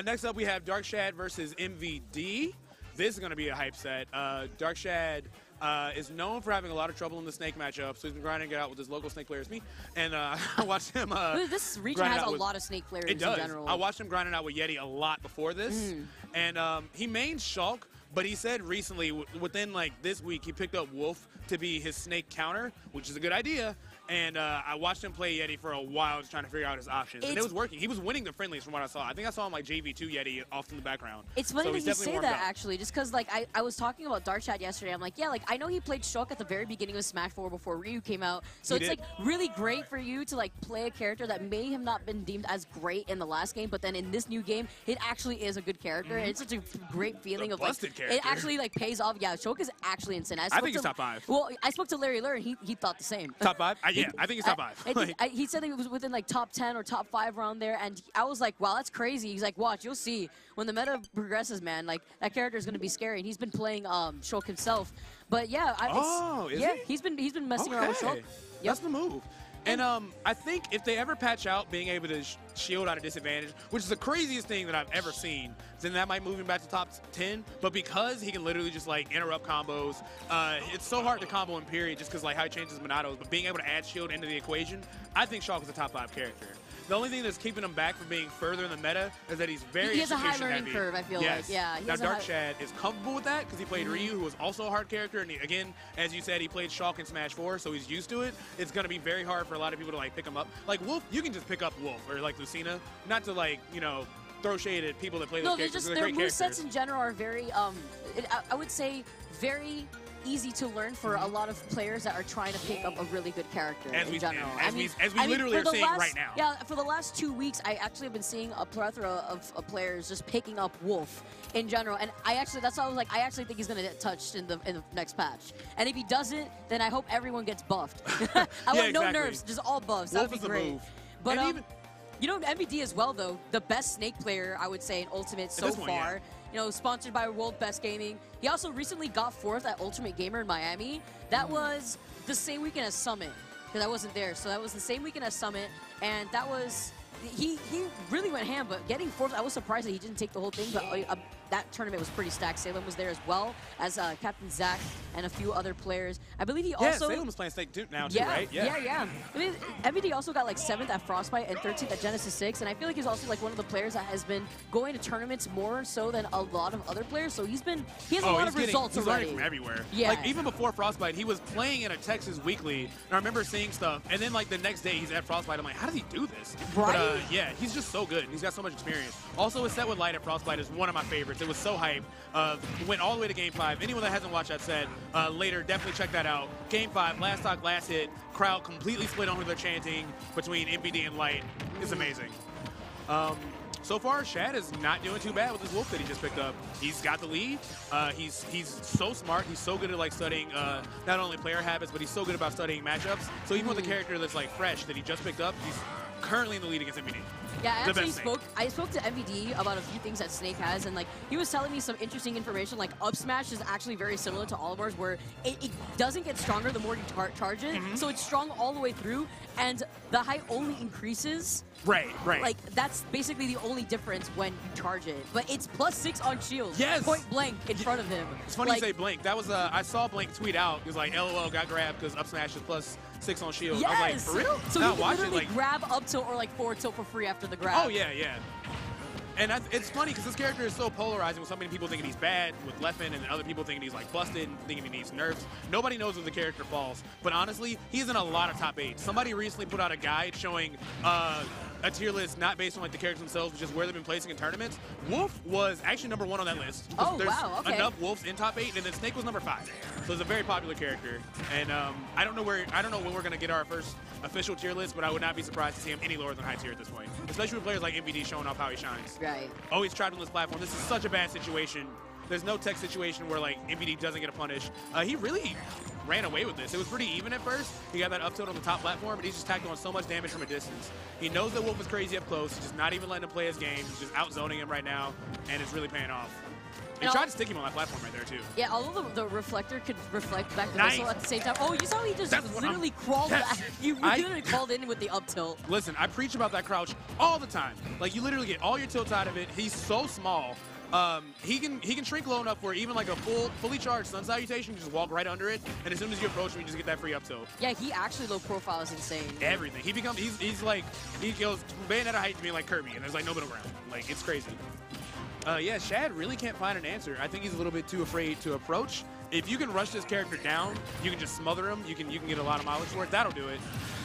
Next up, we have DarkShad versus MVD. This is going to be a hype set. DarkShad is known for having a lot of trouble in the Snake matchup, so he's been grinding it out with his local Snake players, me. And I watched him this region has a lot of Snake players in general. I watched him grinding out with Yeti a lot before this. And he mained Shulk, but he said recently, within like this week, he picked up Wolf to be his Snake counter, which is a good idea. And I watched him play Yeti for a while, just trying to figure out his options. And it was working. He was winning the friendlies from what I saw. I think I saw him like JV2 Yeti off in the background. It's funny that you say that, actually, just because like I was talking about DarkShad yesterday. I'm like, yeah, like I know he played Shulk at the very beginning of Smash 4 before Ryu came out. So it's like really great for you to like play a character that may have not been deemed as great in the last game, but then in this new game, it actually is a good character. And it's such a great feeling of like, it actually like pays off. Yeah, Shulk is actually insane. I think he's top 5. Well, I spoke to Larry Lur, and he thought the same. Top 5? Yeah, I think he's top 5. He said he was within like top 10 or top 5 around there, and I was like, wow, that's crazy. He's like, watch, you'll see. When the meta progresses, man, like that character is going to be scary, and he's been playing Shulk himself. But yeah, he's been messing around with Shulk. Yep. That's the move. And I think if they ever patch out being able to shield at a disadvantage, which is the craziest thing that I've ever seen, then that might move him back to top 10. But because he can literally just like interrupt combos, it's so hard to combo in period just because like how he changes Monatos. But being able to add shield into the equation, I think Shulk is a top 5 character. The only thing that's keeping him back from being further in the meta is that he's very He has a high learning curve, I feel like. Yeah. Now, DarkShad is comfortable with that because he played Ryu, who was also a hard character. And again, as you said, he played Shulk in Smash 4, so he's used to it. It's going to be very hard for a lot of people to like pick him up. Like Wolf, you can just pick up Wolf or like Lucina, not to like, you know, throw shade at people that play those characters. No, their movesets in general are very, I would say, very easy to learn for a lot of players that are trying to pick up a really good character in general. As we literally are seeing right now. Yeah, for the last 2 weeks, I actually have been seeing a plethora of players just picking up Wolf in general. And that's why I was like, I actually think he's going to get touched in the next patch. And if he doesn't, then I hope everyone gets buffed. I want no nerfs, just all buffs. That would be great. But you know, MVD as well, though, the best Snake player, I would say, in Ultimate so far. You know, sponsored by World Best Gaming. He also recently got 4th at Ultimate Gamer in Miami. That was the same weekend as Summit, because I wasn't there. So that was the same weekend as Summit, and that was... He really went ham, but getting 4th, I was surprised that he didn't take the whole thing, but that tournament was pretty stacked. Salem was there as well as Captain Zach and a few other players. I believe he also... Salem was playing Snake now too, right? Yeah. I mean, MVD also got like 7th at Frostbite and 13th at Genesis 6, and I feel like he's also like one of the players that has been going to tournaments more so than a lot of other players, so he has a lot of results already. He's learning from everywhere. Yeah. Like, even before Frostbite, he was playing in a Texas Weekly, and I remember seeing stuff, and then like the next day he's at Frostbite. I'm like, how does he do this? Right? But, yeah, he's just so good. He's got so much experience. Also, his set with Light at Frostbite is one of my favorites. It was so hyped. Went all the way to Game 5. Anyone that hasn't watched that set later, definitely check that out. Game 5, last stock, last hit. Crowd completely split on who they're chanting between MVD and Light. It's amazing. So far, Shad is not doing too bad with his Wolf that he just picked up. He's got the lead. He's so smart. He's so good at like studying not only player habits, but he's so good about studying matchups. So even with a character that's like fresh that he just picked up, he's currently in the lead against MVD. Yeah, I spoke to MVD about a few things that Snake has, and like he was telling me some interesting information. Like up smash is actually very similar to all of ours, where it doesn't get stronger the more you charge it. So it's strong all the way through, and the height only increases. Right. Like that's basically the only difference when you charge it. But it's +6 on shield. Yes. Point blank in front of him. It's funny you say blank. That was I saw Blank tweet out. He was like, LOL got grabbed because up smash is +6 on shield. Yes. I was like, for real? So you can literally grab up tilt or like forward tilt for free after the grab. Oh yeah. And it's funny because this character is so polarizing with so many people thinking he's bad with Leffen and other people thinking he's like busted and thinking he needs nerfs. Nobody knows where the character falls. But honestly, he's in a lot of top 8. Somebody recently put out a guide showing a tier list not based on like the characters themselves, but just where they've been placing in tournaments. Wolf was actually number 1 on that list. Oh, There's wow, okay. enough Wolves in top 8, and then Snake was number 5. So it's a very popular character. And I don't know when we're gonna get our first official tier list, but I would not be surprised to see him any lower than high tier at this point. Especially with players like MVD showing off how he shines. Right. Always tried on this platform. This is such a bad situation. There's no tech situation where like MVD doesn't get a punish. He really ran away with this. It was pretty even at first. He got that up tilt on the top platform, but he's just tacked on so much damage from a distance. He knows that Wolf is crazy up close. He's just not even letting him play his game. He's just out zoning him right now, and it's really paying off. He tried to stick him on that platform right there, too. Yeah, although the reflector could reflect back the Nice. missile at the same time. Oh, you saw he just literally crawled back. You literally crawled in with the up tilt. Listen, I preach about that crouch all the time. Like, you literally get all your tilts out of it. He's so small. He can shrink low enough where even like a fully charged sun salutation, you just walk right under it, and as soon as you approach him, you just get that free up tilt. Yeah, he actually low profile is insane. Everything. He goes Bayonetta height to being like Kirby, and there's like no middle ground. Like, it's crazy. Yeah, Shad really can't find an answer. I think he's a little bit too afraid to approach. If you can rush this character down, you can just smother him. You can get a lot of mileage for it. That'll do it.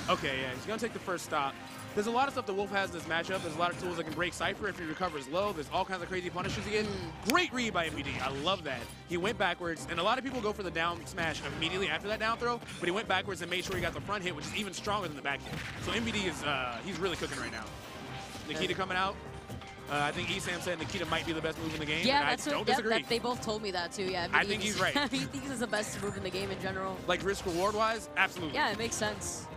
Okay, yeah, he's gonna take the first stop. There's a lot of stuff that Wolf has in this matchup. There's a lot of tools that can break Cypher if he recovers low. There's all kinds of crazy punishes he gets. Great read by MVD. I love that. He went backwards, and a lot of people go for the down smash immediately after that down throw, but he went backwards and made sure he got the front hit, which is even stronger than the back hit. So MVD is he's really cooking right now. Nikita coming out. I think Esam said Nikita might be the best move in the game. Yeah, and that's I don't disagree. they both told me that too. Yeah, I think he's right. He thinks it's the best move in the game in general. Like risk reward wise, absolutely. Yeah, it makes sense.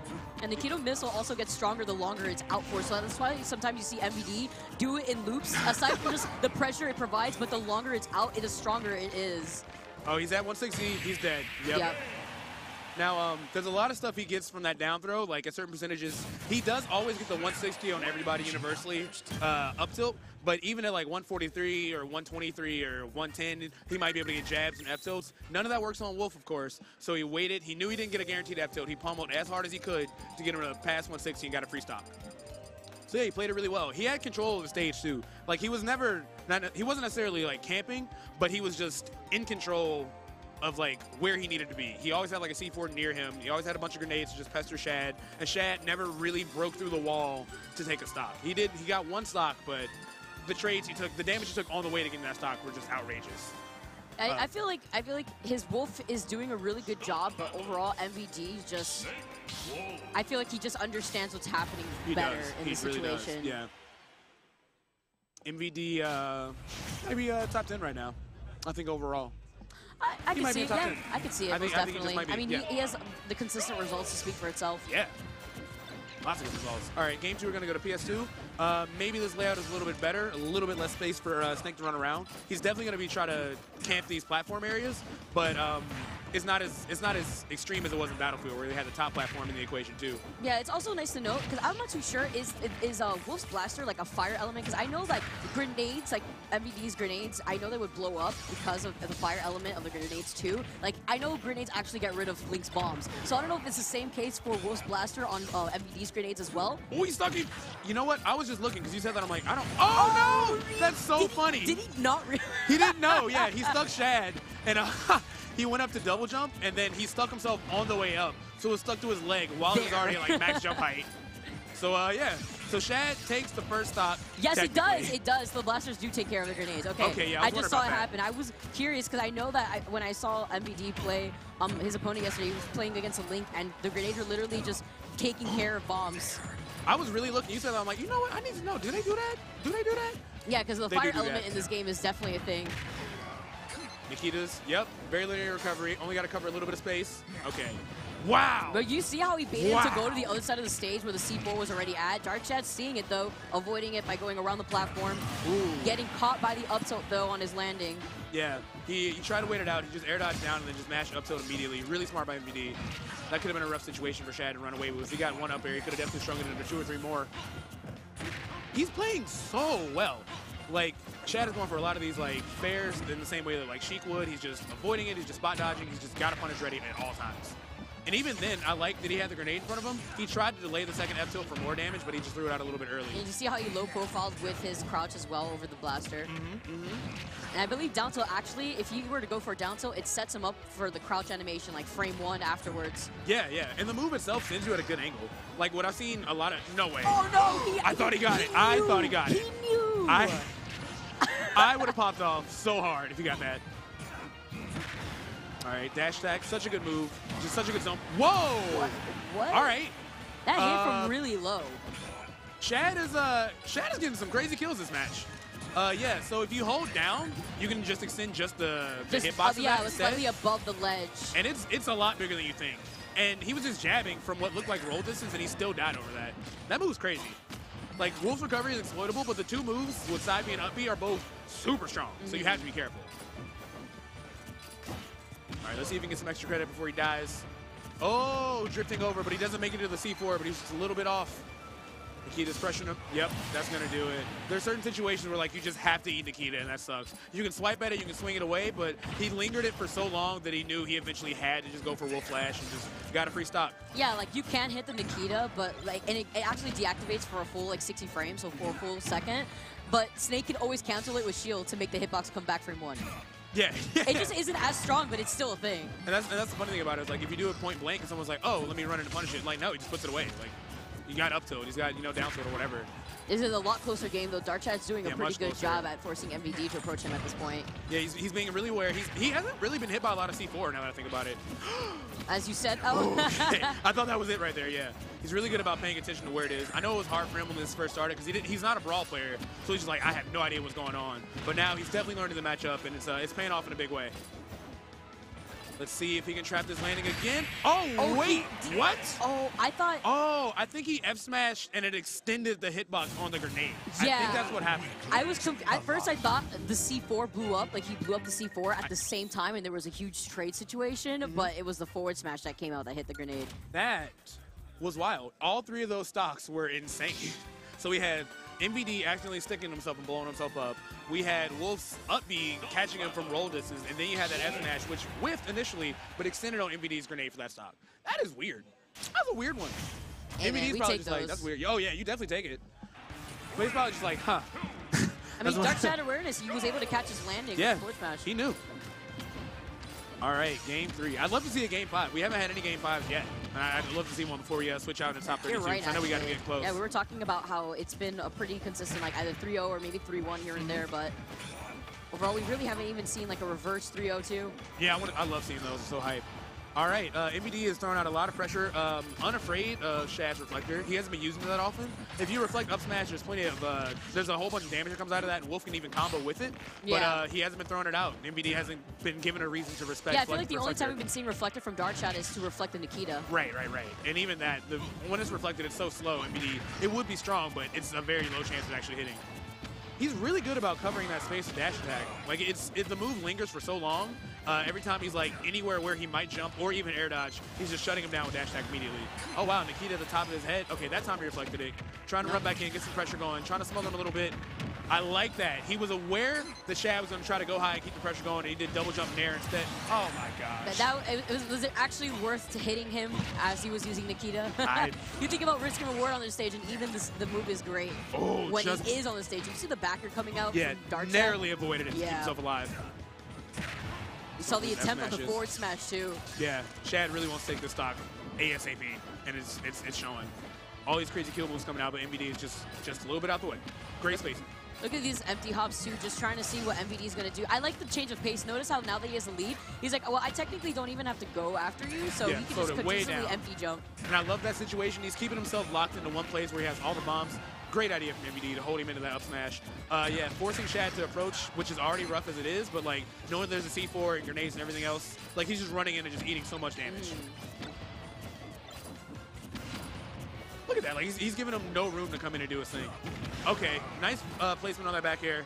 And the Keto missile also gets stronger the longer it's out for, so that's why sometimes you see MVD do it in loops, aside from just the pressure it provides, but the longer it's out, the stronger it is. Oh, he's at 160, he's dead. Yep. Now, there's a lot of stuff he gets from that down throw, like at certain percentages. He does always get the 160 on everybody universally up tilt, but even at like 143 or 123 or 110, he might be able to get jabs and F tilts. None of that works on Wolf, of course, so he waited. He knew he didn't get a guaranteed F tilt. He pummeled as hard as he could to get him to pass 160 and got a free stop. So yeah, he played it really well. He had control of the stage too. Like he wasn't necessarily like camping, but he was just in control of like where he needed to be. He always had like a C4 near him. He always had a bunch of grenades to just pester Shad, and Shad never really broke through the wall to take a stock. He got one stock, but the trades he took, the damage he took on the way to getting that stock were just outrageous. I feel like his Wolf is doing a really good job, but overall MVD just, I feel like he just understands what's happening better in the situation. Really does. Yeah. MVD maybe top 10 right now. I think overall. I can see it. Yeah, I can see it most definitely. I mean, he has the consistent results to speak for itself. Yeah. Lots of good results. All right, game 2, we're going to go to PS2. Maybe this layout is a little bit better, a little bit less space for Snake to run around. He's definitely going to be trying to camp these platform areas, but it's not as extreme as it was in Battlefield, where they had the top platform in the equation too. Yeah, it's also nice to note, because I'm not too sure, is Wolf's Blaster like a fire element? Because I know like grenades, like MVD's grenades, I know they would blow up because of the fire element of the grenades too. Like, I know grenades actually get rid of Link's bombs. So I don't know if it's the same case for Wolf's Blaster on MVD's grenades as well. Oh, he's stuck. You know what? I was just looking, because you said that. I'm like, I don't. Oh, no! That's so funny. Did he not really? He didn't know. Yeah, he stuck Shad, and he went up to double jump, and then he stuck himself on the way up. So it was stuck to his leg while he was already at like max jump height. So yeah. So Shad takes the first stop. Yes, it does. It does. The blasters do take care of the grenades. Okay. Okay, yeah. I just saw it happen. I was curious because I know that when I saw MVD play his opponent yesterday, he was playing against a Link, and the grenades are literally just taking care of bombs. I was really looking. You said that. I'm like, you know what? I need to know. Do they do that? Do they do that? Yeah, because the fire element in this game is definitely a thing. Nikita's, yep, very linear recovery. Only got to cover a little bit of space. Okay. Wow. But you see how he baited to go to the other side of the stage where the C4 was already at? DarkShad seeing it, though, avoiding it by going around the platform. Ooh. Getting caught by the up tilt, though, on his landing. Yeah, he tried to wait it out. He just air dodged down and then just mashed up tilt immediately. Really smart by MVD. That could have been a rough situation for Shad to run away with. If he got one up air, he could have definitely strung it into 2 or 3 more. He's playing so well. Like, Shad is going for a lot of these, like, fairs in the same way that, like, Sheik would. He's just avoiding it. He's just spot dodging. He's just got to punish ready at all times. And even then, I like that he had the grenade in front of him. He tried to delay the second F tilt for more damage, but he just threw it out a little bit early. And you see how he low profiled with his crouch as well over the blaster. And I believe down tilt, actually, if you were to go for a down tilt, it sets him up for the crouch animation, like frame 1 afterwards. Yeah, yeah. And the move itself sends you at a good angle. Like what I've seen a lot of, no way. Oh no! I thought he got it. I thought he got it. He knew! I would have popped off so hard if he got that. All right, dash attack, such a good move. Just such a good zone. Whoa! What? All right. That hit from really low. Shad is getting some crazy kills this match. Yeah, so if you hold down, you can just extend just the hitbox. Yeah, it was slightly above the ledge. And it's a lot bigger than you think. And he was just jabbing from what looked like roll distance, and he still died over that. That move's crazy. Like, Wolf's recovery is exploitable, but the two moves with side B and up B are both super strong, so you have to be careful. All right, let's see if he can get some extra credit before he dies. Oh, drifting over, but he doesn't make it to the C4, but he's just a little bit off. Nikita's pressuring him. Yep, that's going to do it. There's certain situations where, like, you just have to eat Nikita, and that sucks. You can swipe at it, you can swing it away, but he lingered it for so long that he knew he eventually had to just go for Wolf Flash and just got a free stock. Yeah, like, you can hit the Nikita, but, like, and it actually deactivates for a full, like, 60 frames, so for a full second. But Snake can always cancel it with shield to make the hitbox come back frame 1. Yeah. It just isn't as strong, but it's still a thing. And that's the funny thing about it is, like, if you do it point blank and someone's like, oh, let me run in and punish it, like, no, he just puts it away. Like, he got up tilt, he's got, you know, down tilt or whatever. This is a lot closer game, though. DarkShad's doing a pretty good closer. job at forcing MVD to approach him at this point. Yeah, he's being really aware. He hasn't really been hit by a lot of C4 now that I think about it. As you said, oh. I thought that was it right there, yeah. He's really good about paying attention to where it is. I know it was hard for him when this first started because he's not a brawl player, so he's just like, I have no idea what's going on. But now he's definitely learning the matchup, and it's paying off in a big way. Let's see if he can trap this landing again. Oh wait, what? Oh, I thought. Oh, I think he F-smashed and it extended the hitbox on the grenade. Yeah. I think that's what happened. I was at first I thought the C4 blew up, like he blew up the C4 at the same time, and there was a huge trade situation, but it was the forward smash that came out that hit the grenade. That was wild. All three of those stocks were insane. So we had MVD accidentally sticking himself and blowing himself up. We had Wolf's up B catching him from roll distance, and then you had that F-smash, which whiffed initially, but extended on MVD's grenade for that stock. That is weird. That's a weird one. Hey, MVD's probably just like, that's weird. Oh yeah, you definitely take it. But he's probably just like, huh. I mean, DarkShad awareness, he was able to catch his landing with forward smash. He knew. All right, game 3. I'd love to see a game 5. We haven't had any game 5s yet. I'd love to see one before we switch out in the top 32. You're right, I know we got to get close. Yeah, we were talking about how it's been a pretty consistent, like either 3-0 or maybe 3-1 here and there, but overall, we really haven't even seen like a reverse 3-0-2. Yeah, I love seeing those. It's so hype. All right, MVD is throwing out a lot of pressure. Unafraid of Shad's Reflector. He hasn't been using it that often. If you reflect up smash, there's plenty of, there's a whole bunch of damage that comes out of that, and Wolf can even combo with it. Yeah. But he hasn't been throwing it out. MVD hasn't been given a reason to respect. Yeah, I feel like the only time we've been seeing Reflector from DarkShad is to reflect the Nikita. Right. And even that, when it's reflected, it's so slow. MVD, it would be strong, but it's a very low chance of actually hitting. He's really good about covering that space with dash attack. Like, the move lingers for so long. Every time he's, like, anywhere where he might jump or even air dodge, he's just shutting him down with dash attack immediately. Oh, wow, Nikita at the top of his head. Okay, that time he reflected it. Trying to run back in, get some pressure going, trying to smother him a little bit. I like that. He was aware that Shad was going to try to go high and keep the pressure going, and he did double jump in air instead. Oh, my gosh. Was it actually worth hitting him as he was using Nikita? You think about risk and reward on the stage, and even the move is great when he is on the stage. You see the backer coming out from DarkShad? Narrowly avoided it to keep himself alive. You saw the attempt of the forward smash, too. Yeah, Shad really wants to take this stock ASAP, and it's showing. All these crazy kill moves coming out, but MVD is just a little bit out the way. Great spacing. Look at these empty hops, too, just trying to see what MVD is going to do. I like the change of pace. Notice how now that he has a lead, he's like, well, I technically don't even have to go after you, so he can just continuously empty jump. And I love that situation. He's keeping himself locked into one place where he has all the bombs. Great idea from MVD to hold him into that up smash. Yeah, forcing Shad to approach, which is already rough as it is, but like knowing there's a C4 and grenades and everything else, like he's just running in and just eating so much damage. Look at that, like he's giving him no room to come in and do his thing. Okay, nice placement on that back air.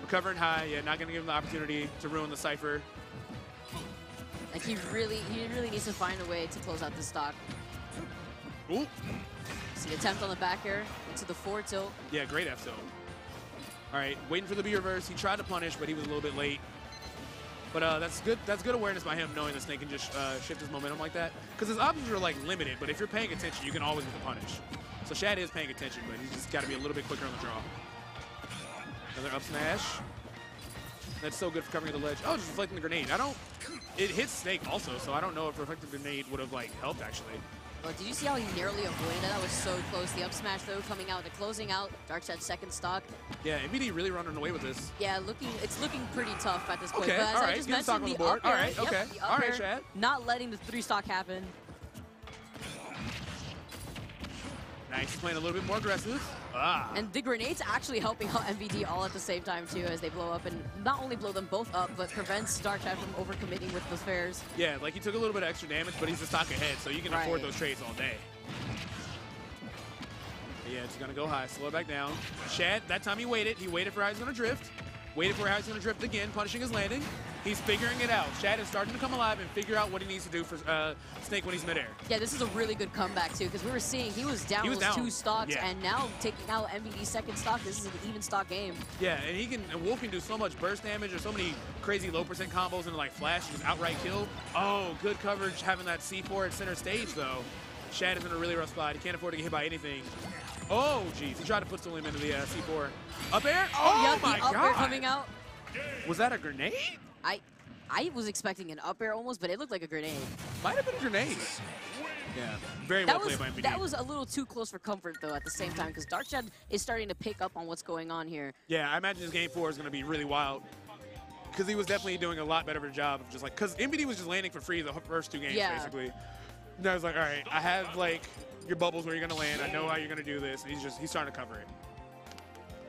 Recovering high, yeah, not gonna give him the opportunity to ruin the Cypher. Like he really needs to find a way to close out this stock. Ooh. See the attempt on the back air into the forward tilt. Yeah, great F tilt. All right, waiting for the B reverse. He tried to punish, but he was a little bit late. But that's good awareness by him, knowing that Snake can just shift his momentum like that. Because his options are like limited, but if you're paying attention, you can always get the punish. So Shad is paying attention, but he's just got to be a little bit quicker on the draw. Another up smash. That's so good for covering the ledge. Oh, just reflecting the grenade. It hits Snake also, so I don't know if reflecting the grenade would have like helped actually. Oh, did you see how he narrowly avoided it? That was so close. The up smash, though, coming out to closing out DarkShad's second stock. Yeah, MVD really running away with this. Yeah, it's looking pretty tough at this point. Okay, but as I just mentioned, the up air, all right, okay. All right, Shad. Not letting the 3-stock happen. Nice, he's playing a little bit more aggressive. And the grenade's actually helping out MVD all at the same time, too, as they blow up. And not only blow them both up, but prevents DarkShad from overcommitting with the spares. Yeah, like he took a little bit of extra damage, but he's a stock ahead, so you can afford those trades all day. Yeah, it's going to go high. Slow it back down. Shad, that time he waited. He waited for how he's going to drift. Waited for how he's going to drift again, punishing his landing. He's figuring it out. Shad is starting to come alive and figure out what he needs to do for Snake when he's midair. Yeah, this is a really good comeback, too, because we were seeing he was down with 2 stocks, and now taking out MVD's second stock, this is an even stock game. Yeah, and Wolf can do so much burst damage or so many crazy low percent combos and like flash, just outright kill. Oh, good coverage having that C4 at center stage, though. Shad is in a really rough spot. He can't afford to get hit by anything. Oh, geez. He tried to put him into the C4. Up air? Oh, my God. Up air coming out. Was that a grenade? I was expecting an up air almost, but it looked like a grenade. Might have been a grenade. Yeah, very well played by MVD. That was a little too close for comfort, though, at the same time, because DarkShad is starting to pick up on what's going on here. Yeah, I imagine his game 4 is going to be really wild, because he was definitely doing a lot better of a job of just like, because MVD was just landing for free the first 2 games, basically. And I was like, all right, I have like your bubbles where you're going to land. I know how you're going to do this. And he's starting to cover it.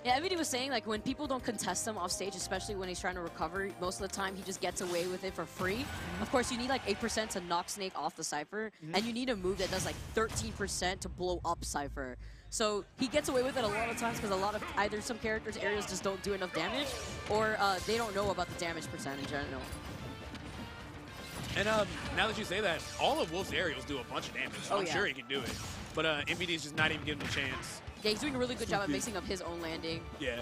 Yeah, MVD was saying, like, when people don't contest him off stage, especially when he's trying to recover, most of the time he just gets away with it for free. Of course, you need, like, 8% to knock Snake off the Cypher, and you need a move that does, like, 13% to blow up Cypher. So he gets away with it a lot of times because a lot of either some characters' areas just don't do enough damage, or they don't know about the damage percentage. I don't know. And now that you say that, all of Wolf's aerials do a bunch of damage. So I'm sure he can do it. But MVD's just not even giving him a chance. Yeah, he's doing a really good job at mixing up his own landing. Yeah.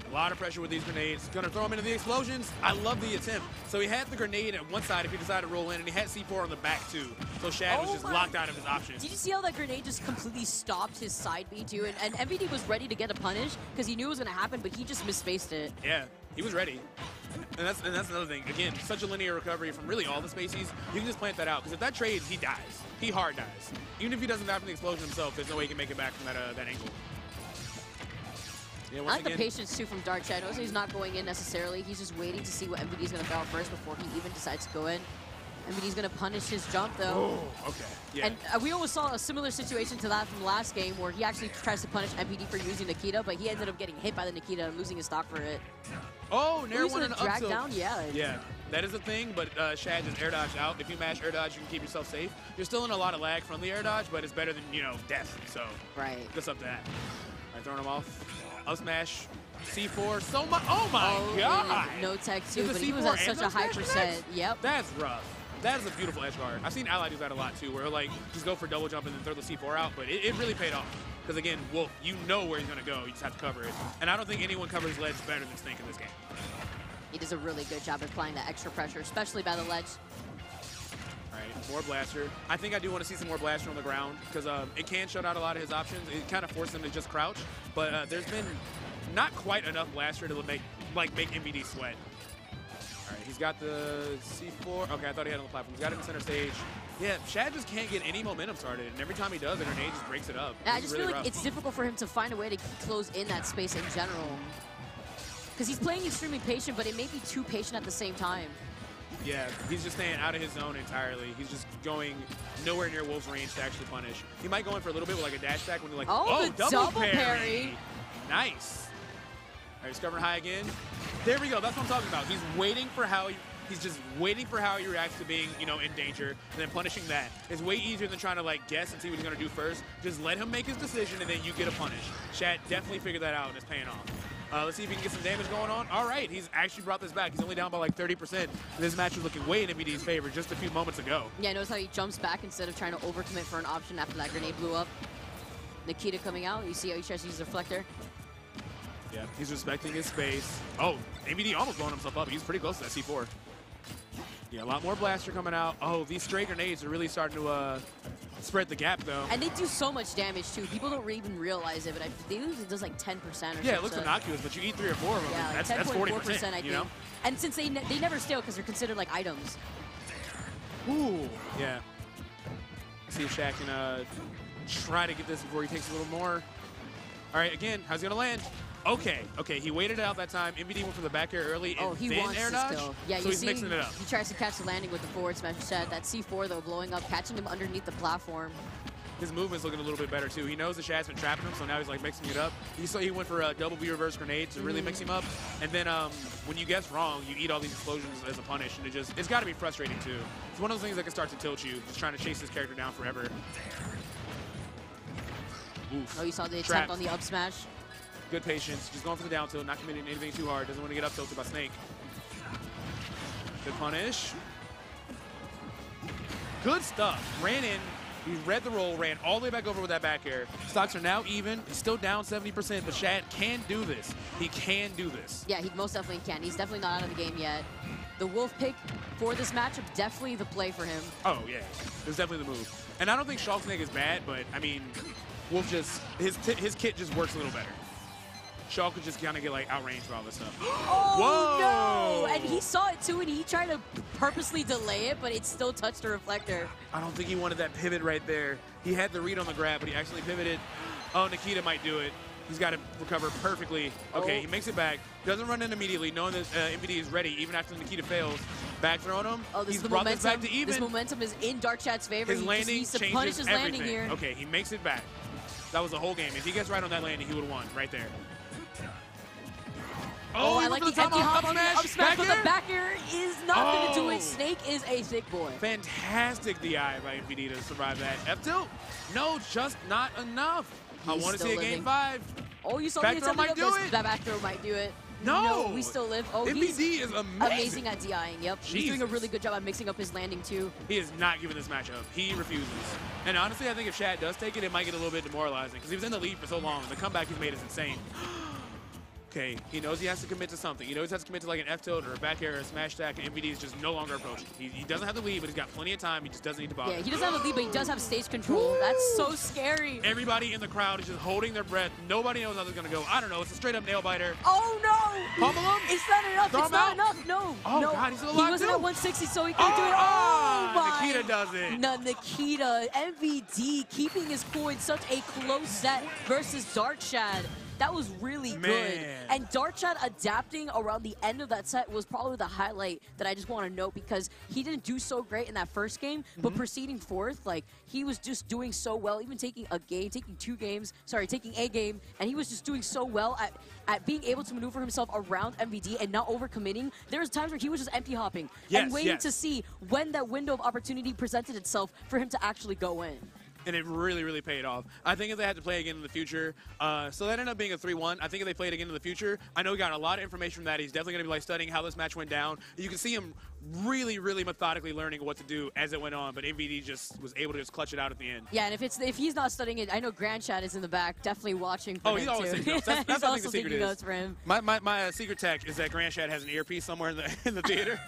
A lot of pressure with these grenades. Gonna throw him into the explosions. I love the attempt. So he had the grenade at one side if he decided to roll in, and he had C4 on the back too. So Shad was just locked out of his options. Did you see how that grenade just completely stopped his side B too? And MVD was ready to get a punish because he knew it was gonna happen, but he just misspaced it. Yeah, he was ready. And that's another thing. Again, such a linear recovery from really all the spacies. You can just plant that out, because if that trades, he dies. He hard dies. Even if he doesn't die from the explosion himself, there's no way he can make it back from that angle. Yeah, I like the patience, too, from DarkShad. Notice he's not going in necessarily. He's just waiting to see what MVD's going to fail first before he even decides to go in. MVD's going to punish his jump, though. Oh, okay. Yeah. And we almost saw a similar situation to that from last game where he actually tries to punish MVD for using Nikita, but he ended up getting hit by the Nikita and losing his stock for it. Oh, Nair wanted to drag down? Yeah. Yeah, that is a thing, but Shad just air dodged out. If you mash air dodge, you can keep yourself safe. You're still in a lot of lag from the air dodge, but it's better than, you know, death. So, just up to that. All right, throwing him off. Up smash. C4. So much. Oh, my God. No tech, too, but he was at such a high percent. Yep. That's rough. That is a beautiful edge guard. I've seen Ally do that a lot, too, where he'll, like, just go for double jump and then throw the C4 out, but it really paid off. Because, again, Wolf, you know where he's going to go. You just have to cover it. And I don't think anyone covers ledge better than Snake in this game. He does a really good job of applying that extra pressure, especially by the ledge. All right, more Blaster. I think I do want to see some more Blaster on the ground, because it can shut out a lot of his options. It kind of forced him to just crouch, but there's been not quite enough Blaster to make MVD sweat. All right, he's got the C4. Okay, I thought he had on the platform. He's got it in center stage. Yeah, Shad just can't get any momentum started, and every time he does, the grenade just breaks it up. Yeah, I just feel like it's difficult for him to find a way to close in that space in general. Because he's playing extremely patient, but it may be too patient at the same time. Yeah, he's just staying out of his zone entirely. He's just going nowhere near Wolf's range to actually punish. He might go in for a little bit with like a dash back when you're like, oh double parry. Nice. All right, he's covering high again. There we go. That's what I'm talking about. He's waiting for how he's just waiting for how he reacts to being, you know, in danger, and then punishing that. It's way easier than trying to like guess and see what he's gonna do first. Just let him make his decision, and then you get a punish. Shad definitely figured that out, and it's paying off. Let's see if he can get some damage going on. All right, he's actually brought this back. He's only down by like 30%. This match was looking way in MVD's favor just a few moments ago. Yeah, notice how he jumps back instead of trying to overcommit for an option after that grenade blew up. Nikita coming out. You see how he tries to use the reflector. Yeah, he's respecting his space. Oh, MVD almost blowing himself up. He's pretty close to that C4. Yeah, a lot more Blaster coming out. Oh, these stray grenades are really starting to spread the gap, though. And they do so much damage, too. People don't even realize it, but I think it does like 10% or something. Yeah, it looks innocuous, but you eat 3 or 4 of them. Yeah, that's 40%, I think. You know? And since they never steal because they're considered like items. Ooh. Yeah. See if Shaq can try to get this before he takes a little more. All right, again, how's he going to land? Okay, he waited it out that time. MVD went for the back air early and he then wants air dodge. Yeah, so he's mixing it up. He tries to catch the landing with the forward smash instead. That C4, though, blowing up, catching him underneath the platform. His movement's looking a little bit better, too. He knows the Shad's been trapping him, so now he's, like, mixing it up. He went for a double V reverse grenade to really mix him up. And then when you guess wrong, you eat all these explosions as a punish, and it's got to be frustrating, too. It's one of those things that can start to tilt you, just trying to chase this character down forever. Oof. Oh, you saw the attempt Trapped. on the up smash. Good patience. Just going for the down tilt, not committing anything too hard. Doesn't want to get up tilted by Snake. Good punish. Good stuff. Ran in. He read the roll, ran all the way back over with that back air. Stocks are now even. He's still down 70%, but Shad can do this. He can do this. Yeah, he most definitely can. He's definitely not out of the game yet. The Wolf pick for this matchup, definitely the play for him. Oh, yeah. It's definitely the move. And I don't think Shulk Snake is bad, but, I mean, Wolf just, his kit just works a little better. Shulk could just kind of get, like, outranged by all this stuff. Oh, no! And he saw it, too, and he tried to purposely delay it, but it still touched the reflector. I don't think he wanted that pivot right there. He had the read on the grab, but he actually pivoted. Oh, Nikita might do it. He's got to recover perfectly. Okay, he makes it back. Doesn't run in immediately, knowing that MVD is ready, even after Nikita fails. Back throwing him. Oh, this He's is the brought momentum. this back to even. This momentum is in DarkShad's favor. His landing needs to changes punish his everything. landing here. Okay, he makes it back. That was the whole game. If he gets right on that landing, he would have won right there. Oh, I like the empty hop on the up smash, but the back air is not going to do it. Snake is a thick boy. Fantastic DI by MVD to survive that. F2? No, just not enough. I want to see a game 5. Oh, you saw back the throw might do it. That back throw might do it. No, we still live. Oh, MVD is amazing. At DIing. Yep, Jesus. He's doing a really good job at mixing up his landing too. He is not giving this match up. He refuses. And honestly, I think if Shad does take it, it might get a little bit demoralizing because he was in the lead for so long. The comeback he's made is insane. Okay, he knows he has to commit to something. He knows he has to commit to like an F tilt or a back air or a smash stack, and MVD is just no longer approaching. He doesn't have the lead, but he's got plenty of time. He just doesn't need to bother. Yeah, he doesn't have the lead, but he does have stage control. Woo! That's so scary. Everybody in the crowd is just holding their breath. Nobody knows how this is going to go. I don't know. It's a straight up nail biter. Oh, no. Pummel him? It's not enough. Throw it's him not out? enough. No. Oh, no. God, he's still alive, He wasn't too. at 160, so he couldn't do it. Oh, my. Nikita does it. No, Nikita, MVD keeping his cool in such a close set versus DarkShad. That was really good. And DarkShad adapting around the end of that set was probably the highlight that I just want to note because he didn't do so great in that first game, but proceeding forth, like, he was just doing so well, even taking a game, taking a game, and he was just doing so well at being able to maneuver himself around MVD and not overcommitting. There was times where he was just empty hopping and waiting to see when that window of opportunity presented itself for him to actually go in. And it really, really paid off. I think if they had to play again in the future, so that ended up being a 3-1. I think if they played again in the future, I know we got a lot of information from that. He's definitely going to be like studying how this match went down. You can see him really, really methodically learning what to do as it went on, but MVD just was able to just clutch it out at the end. Yeah, and if he's not studying it, I know GrandShad is in the back, definitely watching for him he's always too. taking notes. That's He's I also think the secret taking is. notes for him. My secret tech is that GrandShad has an earpiece somewhere in the theater.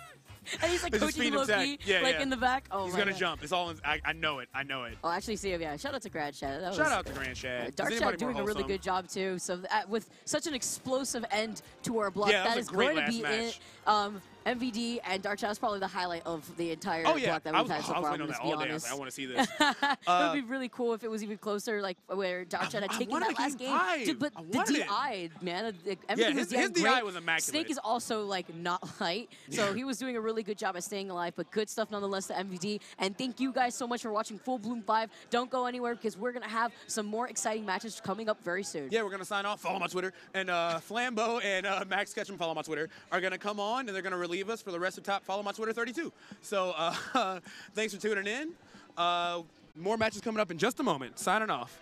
And he's like It's just coaching feeding him low-key, tech. in the back. Oh, he's my gonna God. jump. It's all. I know it. I know it. Oh, actually, see him. Yeah, shout out to GrandShad. Shout out to GrandShad. DarkShad doing a really good job too. So with such an explosive end to our block, Yeah, that was is a great going to last be match. it. MVD and DarkShad is probably the highlight of the entire Oh yeah, block that we've had so I was far. waiting on Let's that be all day. I was honest. like, I want to see this. It would be really cool if it was even closer, like where DarkShad had taken that last game. Dude, but the DI, man, yeah, his DI was immaculate. Snake is also like not light, so he was doing a really good job at staying alive. But good stuff nonetheless to MVD. And thank you guys so much for watching Full Bloom 5. Don't go anywhere because we're gonna have some more exciting matches coming up very soon. Yeah, we're gonna sign off. Follow my Twitter, and Flambeau and Max Ketchum, follow my Twitter, are gonna come on and they're gonna relieve us for the rest of top. Follow my Twitter 32. So thanks for tuning in. More matches coming up in just a moment. Signing off.